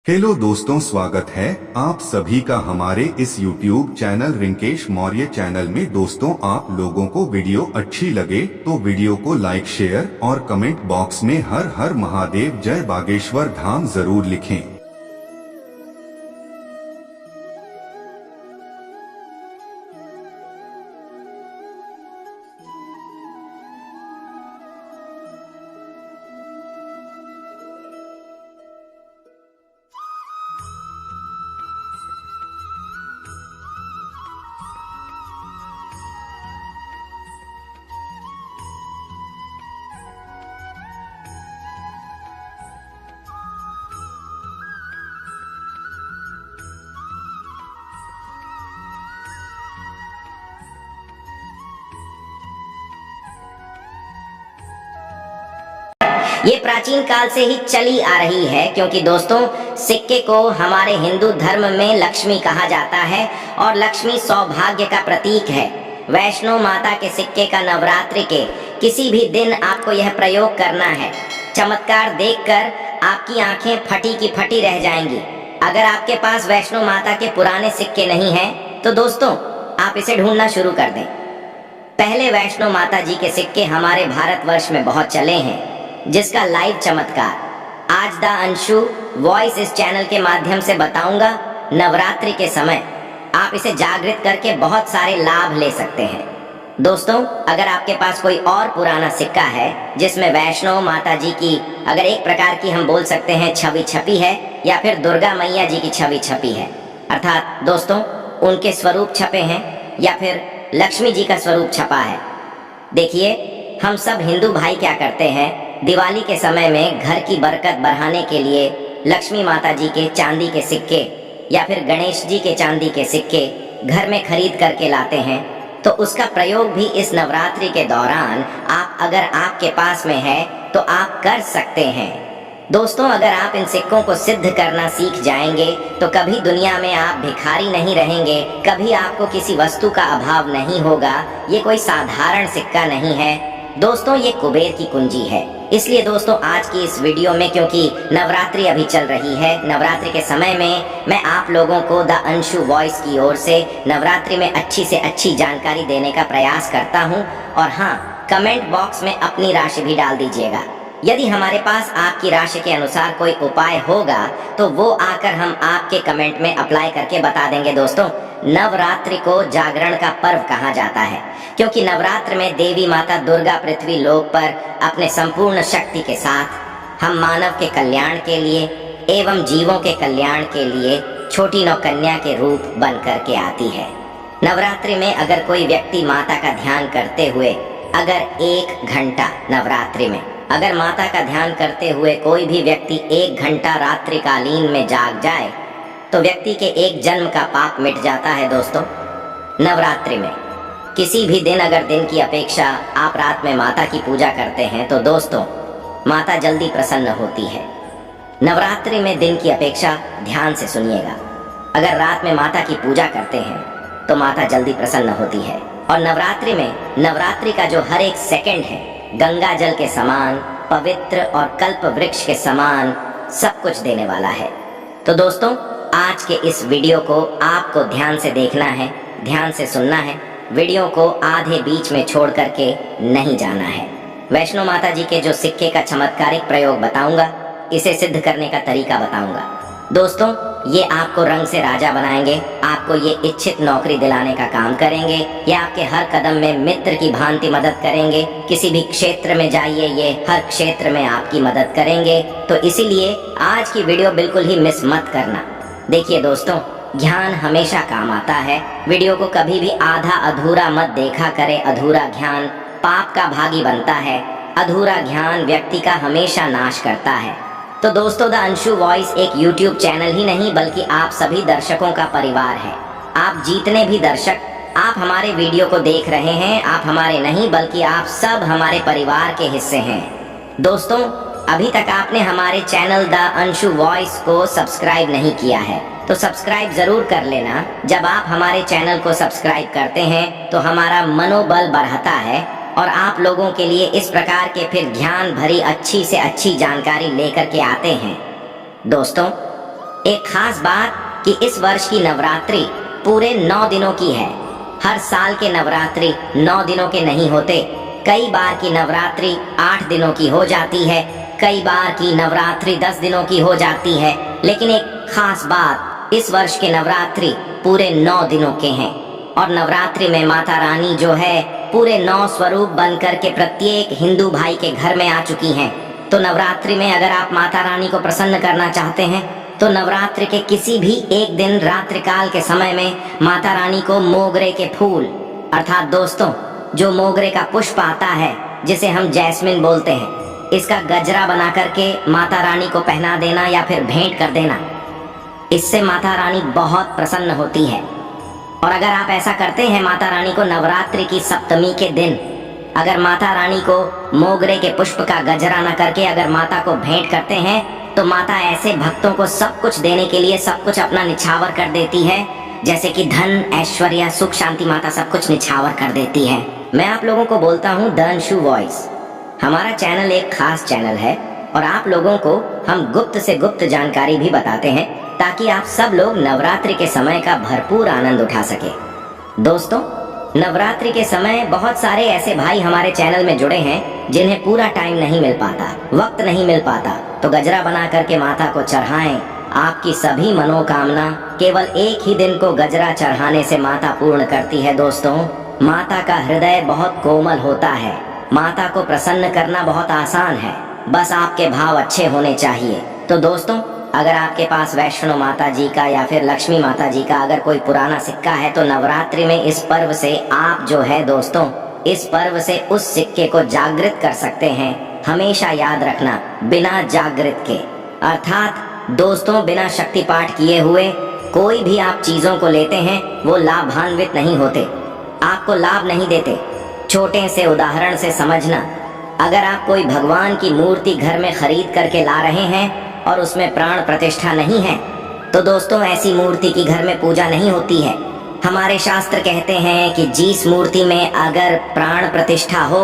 Hello दोस्तों, स्वागत है आप सभी का हमारे इस YouTube channel Rinkesh Maurya channel में। दोस्तों, आप लोगों को वीडियो अच्छी लगे तो वीडियो को लाइक, शेयर और कमेंट बॉक्स में हर हर महादेव जय बागेश्वर धाम जरूर लिखें। ये प्राचीन काल से ही चली आ रही है, क्योंकि दोस्तों सिक्के को हमारे हिंदू धर्म में लक्ष्मी कहा जाता है और लक्ष्मी सौभाग्य का प्रतीक है। वैष्णो माता के सिक्के का नवरात्रि के किसी भी दिन आपको यह प्रयोग करना है। चमत्कार देखकर आपकी आंखें फटी की फटी रह जाएंगी। अगर आपके पास वैष्णो माता के पुराने सिक्के नहीं हैं, तो दोस्तों आप इसे ढूंढना शुरू कर दें। पहले वैष्णो माता जी के सिक्के हमारे भारतवर्ष में बहुत चले हैं, जिसका लाइव चमत्कार आज द अंशु वॉइस इस चैनल के माध्यम से बताऊंगा। नवरात्रि के समय आप इसे जागृत करके बहुत सारे लाभ ले सकते हैं। दोस्तों, अगर आपके पास कोई और पुराना सिक्का है जिसमें वैष्णो माता जी की अगर एक प्रकार की हम बोल सकते हैं छवि छपी है, या फिर दुर्गा मैया जी की छवि छपी है, अर्थात दोस्तों उनके स्वरूप छपे हैं, या फिर लक्ष्मी जी का स्वरूप छपा है। देखिए, हम सब हिंदू भाई क्या करते हैं, दिवाली के समय में घर की बरकत बढ़ाने के लिए लक्ष्मी माता जी के चांदी के सिक्के या फिर गणेश जी के चांदी के सिक्के घर में खरीद करके लाते हैं। तो उसका प्रयोग भी इस नवरात्रि के दौरान आप अगर आपके पास में है तो आप कर सकते हैं। दोस्तों, अगर आप इन सिक्कों को सिद्ध करना सीख जाएंगे तो कभी दुनिया में आप भिखारी नहीं रहेंगे, कभी आपको किसी वस्तु का अभाव नहीं होगा। ये कोई साधारण सिक्का नहीं है दोस्तों, ये कुबेर की कुंजी है। इसलिए दोस्तों आज की इस वीडियो में, क्योंकि नवरात्रि अभी चल रही है, नवरात्रि के समय में मैं आप लोगों को द अंशु वॉइस की ओर से नवरात्रि में अच्छी से अच्छी जानकारी देने का प्रयास करता हूं। और हाँ, कमेंट बॉक्स में अपनी राशि भी डाल दीजिएगा। यदि हमारे पास आपकी राशि के अनुसार कोई उपाय होगा तो वो आकर हम आपके कमेंट में अप्लाई करके बता देंगे। दोस्तों, नवरात्रि को जागरण का पर्व कहा जाता है, क्योंकि नवरात्र में देवी माता दुर्गा पृथ्वी लोक पर अपने संपूर्ण शक्ति के साथ हम मानव के कल्याण के लिए एवं जीवों के कल्याण के लिए छोटी नौकन्या के रूप बन करके आती है। नवरात्रि में अगर कोई व्यक्ति माता का ध्यान करते हुए अगर 1 घंटा नवरात्रि में अगर माता का ध्यान करते हुए कोई भी व्यक्ति 1 घंटा रात्रिकालीन में जाग जाए तो व्यक्ति के एक जन्म का पाप मिट जाता है। दोस्तों, नवरात्रि में किसी भी दिन अगर दिन की अपेक्षा आप रात में माता की पूजा करते हैं तो दोस्तों माता जल्दी प्रसन्न होती है। नवरात्रि में दिन की अपेक्षा ध्यान से सुनिएगा, अगर रात में माता की पूजा करते हैं तो माता जल्दी प्रसन्न होती है। और नवरात्रि में नवरात्रि का जो हर एक सेकंड है गंगा जल के समान पवित्र और कल्प वृक्ष के समान सब कुछ देने वाला है। तो दोस्तों, आज के इस वीडियो को आपको ध्यान से देखना है, ध्यान से सुनना है। वीडियो को आधे बीच में छोड़ करके नहीं जाना है। वैष्णो माता जी के जो सिक्के का चमत्कारिक प्रयोग बताऊंगा, इसे सिद्ध करने का तरीका बताऊंगा। दोस्तों, ये आपको रंग से राजा बनाएंगे, आपको ये इच्छित नौकरी दिलाने का काम करेंगे, ये आपके हर कदम में मित्र की भांति मदद करेंगे। किसी भी क्षेत्र में जाइए, ये हर क्षेत्र में आपकी मदद करेंगे। तो इसीलिए आज की वीडियो बिल्कुल ही मिस मत करना। देखिए दोस्तों, ज्ञान हमेशा काम आता है। वीडियो को कभी भी आधा अधूरा मत देखा करें। अधूरा ज्ञान पाप का भागी बनता है। अधूरा ज्ञान व्यक्ति का हमेशा नाश करता है। तो दोस्तों, द अंशु वॉइस एक YouTube चैनल ही नहीं बल्कि आप सभी दर्शकों का परिवार है। आप जितने भी दर्शक आप हमारे वीडियो को देख रहे हैं, आप हमारे नहीं बल्कि आप सब हमारे परिवार के हिस्से हैं। दोस्तों, अभी तक आपने हमारे चैनल द अंशु वॉइस को सब्सक्राइब नहीं किया है तो सब्सक्राइब जरूर कर लेना। जब आप हमारे चैनल को सब्सक्राइब करते हैं तो हमारा मनोबल बढ़ता है और आप लोगों के लिए इस प्रकार के फिर ज्ञान भरी अच्छी से अच्छी जानकारी लेकर के आते हैं। दोस्तों, एक खास बात कि इस वर्ष की नवरात्रि पूरे 9 दिनों की है। हर साल के नवरात्रि 9 दिनों के नहीं होते। कई बार की नवरात्रि 8 दिनों की हो जाती है, कई बार की नवरात्रि 10 दिनों की हो जाती है। लेकिन एक खास बात, इस वर्ष के नवरात्रि पूरे 9 दिनों के हैं। और नवरात्रि में माता रानी जो है पूरे 9 स्वरूप बनकर के प्रत्येक हिंदू भाई के घर में आ चुकी हैं। तो नवरात्रि में अगर आप माता रानी को प्रसन्न करना चाहते हैं तो नवरात्रि के किसी भी एक दिन रात्रि काल के समय में माता रानी को मोगरे के फूल अर्थात दोस्तों जो मोगरे का पुष्प आता है जिसे हम जैस्मिन बोलते हैं, इसका गजरा बना करके माता रानी को पहना देना या फिर भेंट कर देना। इससे माता रानी बहुत प्रसन्न होती है। और अगर आप ऐसा करते हैं माता रानी को नवरात्रि की सप्तमी के दिन, अगर माता रानी को मोगरे के पुष्प का गजरा न करके अगर माता को भेंट करते हैं तो माता ऐसे भक्तों को सब कुछ देने के लिए सब कुछ अपना निछावर कर देती है, जैसे कि धन, ऐश्वर्य, सुख, शांति, माता सब कुछ निछावर कर देती है। मैं आप लोगों को बोलता हूँ द अंशु वॉइस। हमारा चैनल एक खास चैनल है और आप लोगों को हम गुप्त से गुप्त जानकारी भी बताते हैं ताकि आप सब लोग नवरात्रि के समय का भरपूर आनंद उठा सके। दोस्तों, नवरात्रि के समय बहुत सारे ऐसे भाई हमारे चैनल में जुड़े हैं जिन्हें पूरा टाइम नहीं मिल पाता, वक्त नहीं मिल पाता, तो गजरा बना करके माता को चढ़ाएं। आपकी सभी मनोकामना केवल एक ही दिन को गजरा चढ़ाने से माता पूर्ण करती है। दोस्तों, माता का हृदय बहुत कोमल होता है। माता को प्रसन्न करना बहुत आसान है, बस आपके भाव अच्छे होने चाहिए। तो दोस्तों, अगर आपके पास वैष्णो माता जी का या फिर लक्ष्मी माता जी का अगर कोई पुराना सिक्का है तो नवरात्रि में इस पर्व से आप जो है दोस्तों, इस पर्व से उस सिक्के को जागृत कर सकते हैं। हमेशा याद रखना, बिना जागृत के अर्थात दोस्तों बिना शक्ति पाठ किए हुए कोई भी आप चीजों को लेते हैं वो लाभान्वित नहीं होते, आपको लाभ नहीं देते। छोटे से उदाहरण से समझना, अगर आप कोई भगवान की मूर्ति घर में खरीद करके ला रहे हैं और उसमें प्राण प्रतिष्ठा नहीं है तो दोस्तों ऐसी मूर्ति की घर में पूजा नहीं होती है। हमारे शास्त्र कहते हैं कि जिस मूर्ति में अगर प्राण प्रतिष्ठा हो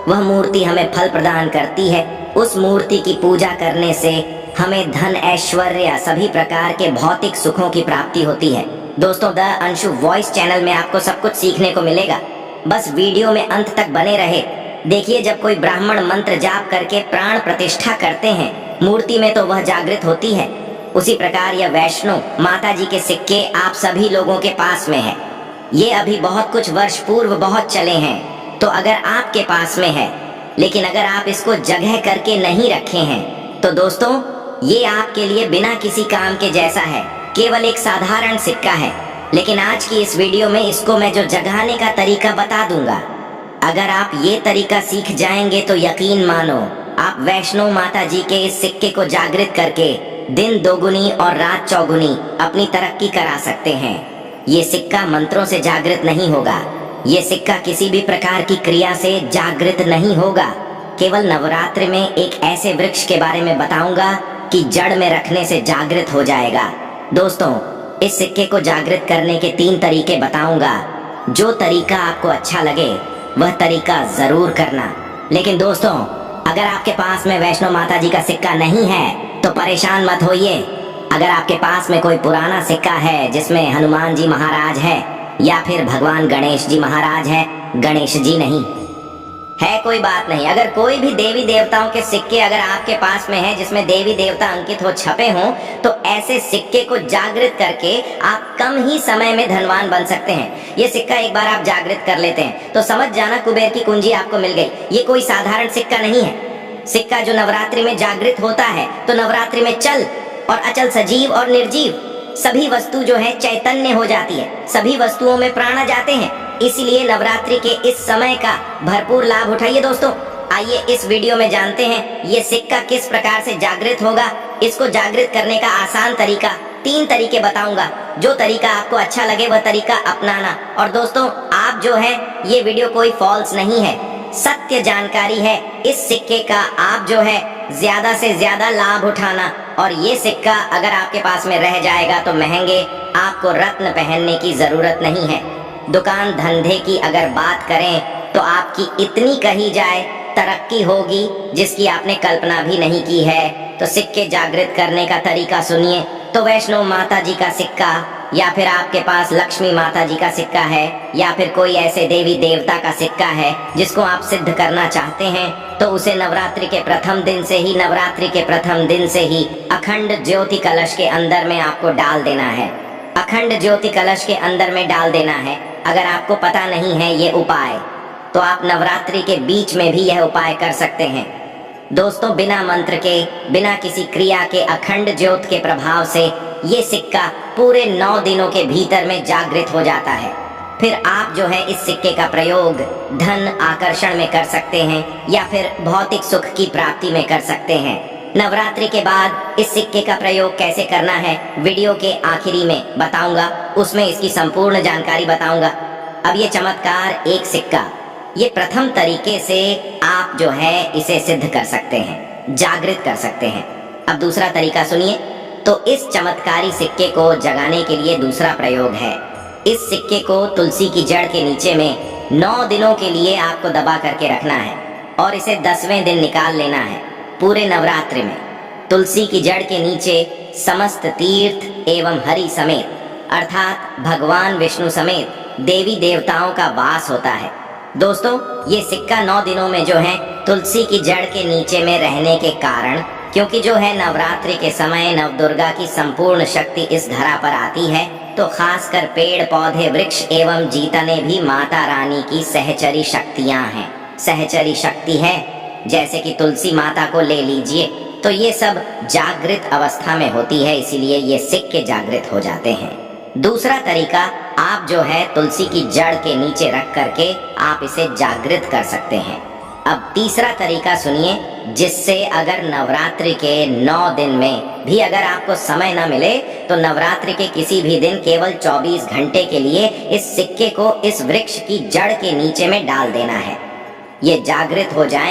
वह मूर्ति हमें फल प्रदान करती है। उस मूर्ति की पूजा करने से हमें धन, ऐश्वर्य, सभी प्रकार के भौतिक सुखों की प्राप्ति होती है। दोस्तों, द अंशु वॉइस चैनल में आपको सब कुछ सीखने को मिलेगा, बस वीडियो में अंत तक बने रहे। देखिए, जब कोई ब्राह्मण मंत्र जाप करके प्राण प्रतिष्ठा करते हैं मूर्ति में तो वह जागृत होती है। उसी प्रकार यह वैष्णो माता जी के सिक्के आप सभी लोगों के पास में है। ये अभी बहुत कुछ वर्ष पूर्व बहुत चले हैं, तो अगर आपके पास में है लेकिन अगर आप इसको जगह करके नहीं रखे हैं तो दोस्तों ये आपके लिए बिना किसी काम के जैसा है, केवल एक साधारण सिक्का है। लेकिन आज की इस वीडियो में इसको मैं जो जगाने का तरीका बता दूंगा, अगर आप ये तरीका सीख जाएंगे तो यकीन मानो आप वैष्णो माता जी के इस सिक्के को जागृत करके दिन दोगुनी और रात चौगुनी अपनी तरक्की करा सकते हैं। ये सिक्का मंत्रों से जागृत नहीं होगा, ये सिक्का किसी भी प्रकार की क्रिया से जागृत नहीं होगा। केवल नवरात्रि में एक ऐसे वृक्ष के बारे में बताऊंगा कि जड़ में रखने से जागृत हो जाएगा। दोस्तों, इस सिक्के को जागृत करने के 3 तरीके बताऊंगा। जो तरीका आपको अच्छा लगे वह तरीका जरूर करना। लेकिन दोस्तों, अगर आपके पास में वैष्णो माता जी का सिक्का नहीं है तो परेशान मत होइए। अगर आपके पास में कोई पुराना सिक्का है जिसमें हनुमान जी महाराज है या फिर भगवान गणेश जी महाराज है, गणेश जी नहीं है, कोई बात नहीं। अगर कोई भी देवी देवताओं के सिक्के अगर आपके पास में है जिसमें देवी देवता अंकित हो, छपे हों, तो ऐसे सिक्के को जागृत करके आप कम ही समय में धनवान बन सकते हैं। ये सिक्का एक बार आप जागृत कर लेते हैं तो समझ जाना कुबेर की कुंजी आपको मिल गई। ये कोई साधारण सिक्का नहीं है। सिक्का जो नवरात्रि में जागृत होता है तो नवरात्रि में चल और अचल, सजीव और निर्जीव सभी वस्तु जो है चैतन्य हो जाती है, सभी वस्तुओं में प्राण आ जाते हैं। इसलिए नवरात्रि के इस समय का भरपूर लाभ उठाइए। दोस्तों, आइए इस वीडियो में जानते हैं ये सिक्का किस प्रकार से जागृत होगा। इसको जागृत करने का आसान तरीका 3 तरीके बताऊंगा। जो तरीका आपको अच्छा लगे वह तरीका अपनाना। और दोस्तों, आप जो है ये वीडियो कोई फॉल्स नहीं है, सत्य जानकारी है। इस सिक्के का आप जो है ज्यादा से ज्यादा लाभ उठाना। और ये सिक्का अगर आपके पास में रह जाएगा तो महंगे आपको रत्न पहनने की जरूरत नहीं है। दुकान धंधे की अगर बात करें तो आपकी इतनी कही जाए तरक्की होगी जिसकी आपने कल्पना भी नहीं की है। तो सिक्के जागृत करने का तरीका सुनिए। तो वैष्णो माता जी का सिक्का, या फिर आपके पास लक्ष्मी माता जी का सिक्का है, या फिर कोई ऐसे देवी देवता का सिक्का है जिसको आप सिद्ध करना चाहते हैं, तो उसे नवरात्रि के प्रथम दिन से ही अखंड ज्योति कलश के अंदर में आपको डाल देना है। अखंड ज्योति कलश के अंदर में डाल देना है। अगर आपको पता नहीं है ये उपाय, तो आप नवरात्रि के बीच में भी यह उपाय कर सकते हैं। दोस्तों, बिना मंत्र के, बिना किसी क्रिया के, अखंड ज्योत के प्रभाव से ये सिक्का पूरे 9 दिनों के भीतर में जागृत हो जाता है। फिर आप जो है इस सिक्के का प्रयोग धन आकर्षण में कर सकते हैं, या फिर भौतिक सुख की प्राप्ति में कर सकते हैं। नवरात्रि के बाद इस सिक्के का प्रयोग कैसे करना है, वीडियो के आखिरी में बताऊंगा, उसमें इसकी संपूर्ण जानकारी बताऊंगा। अब ये चमत्कार एक सिक्का, ये प्रथम तरीके से आप जो है इसे सिद्ध कर सकते हैं, जागृत कर सकते हैं। अब दूसरा तरीका सुनिए। तो इस चमत्कारी सिक्के को जगाने के लिए दूसरा प्रयोग है। इस सिक्के को तुलसी की जड़ के नीचे में 9 दिनों के लिए आपको दबा करके रखना है, और इसे 10वें दिन निकाल लेना है। पूरे नवरात्रि में तुलसी की जड़ के नीचे समस्त तीर्थ एवं हरि समेत, अर्थात भगवान विष्णु समेत देवी देवताओं का वास होता है। दोस्तों, ये सिक्का 9 दिनों में जो है तुलसी की जड़ के नीचे में रहने के कारण, क्योंकि जो है नवरात्रि के समय नवदुर्गा की संपूर्ण शक्ति इस धरा पर आती है, तो खासकर पेड़ पौधे वृक्ष एवं जीतने भी माता रानी की सहचरी शक्तियां हैं। सहचरी शक्ति है, जैसे कि तुलसी माता को ले लीजिए, तो ये सब जागृत अवस्था में होती है, इसीलिए ये सिक्के जागृत हो जाते हैं। दूसरा तरीका, आप जो है तुलसी की जड़ के नीचे रख करके आप इसे जागृत कर सकते हैं। अब तीसरा तरीका सुनिए, जिससे अगर नवरात्रि के 9 दिन में भी अगर आपको समय न मिले, तो नवरात्रि के किसी भी दिन केवल 24 घंटे के लिए इस सिक्के को इस वृक्ष की जड़ के नीचे में डाल देना है। ये जागृत हो जाएंगे।